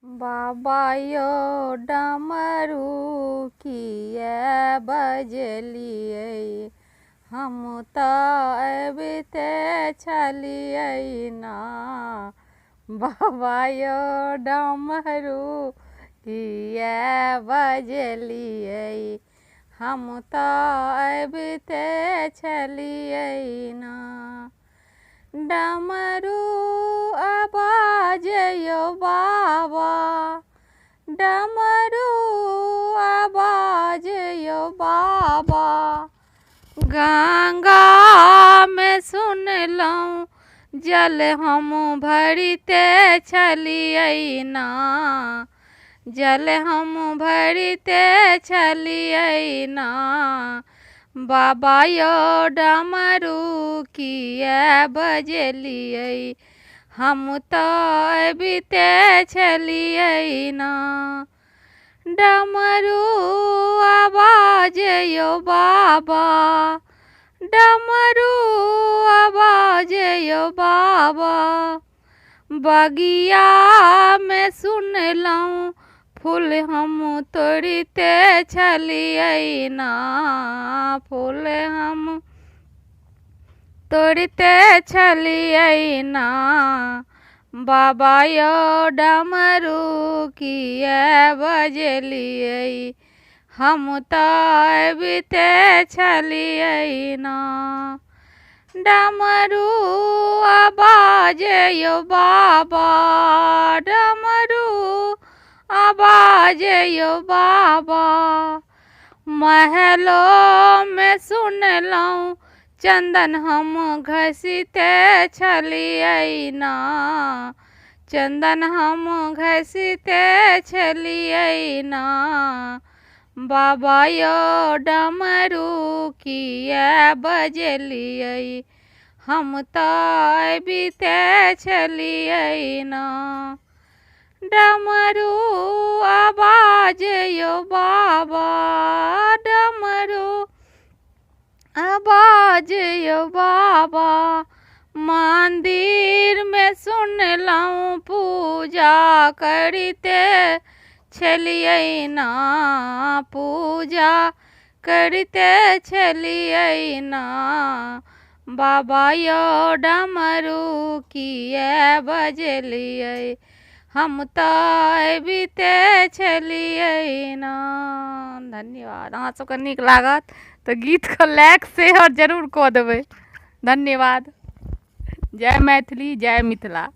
बाबा यो डमरू किए बजलिए, हम तो अबिते छलिए ना। बाबा यो डमरू किए बजलिए, हम तो अबिते छलिए ना। डमरू आवाज यो बाबा, डमरू आवाज यो बाबा, गंगा में सुनलौं जल हम भरते छलिए ना। जल हम भरते छलिए ना। बाबा यो डमरू किए बजलिए, हम तो अबिते छलिए ना। डमरू आवाज यो बाबा, डमरू आवाज यो बाबा, बगिया में सुनलौं फूल हम तोड़ते छलिए ना। फूल हम तोड़ते छलिए ना। बाबा यो डमरू किए बजलिए, हम तो अबिते छलिए ना। डमरू आवाज यो बाबा, डमरू आवाज यो बाबा, महलों में सुनलौं चंदन हम घसीते छलिए ना। चंदन हम घसीते छलिए ना। बाबा यो डमरू किए बजलिए, हम तो अबिते छलिए ना। डमरू आवाज यो बाबा, डमरू आवाज यो बाबा, मंदिर में सुनलौं पूजा करते छलिए ना। पूजा करते छलिए ना। बाबा यो डमरू किए बजलिए, हम तो अबिते छलिए ना। धन्यवाद। अहाँ सबके नीक लागत तो गीत को लाइक शेयर जरूर कऽ देबै। धन्यवाद। जय मैथिली, जय मिथिला।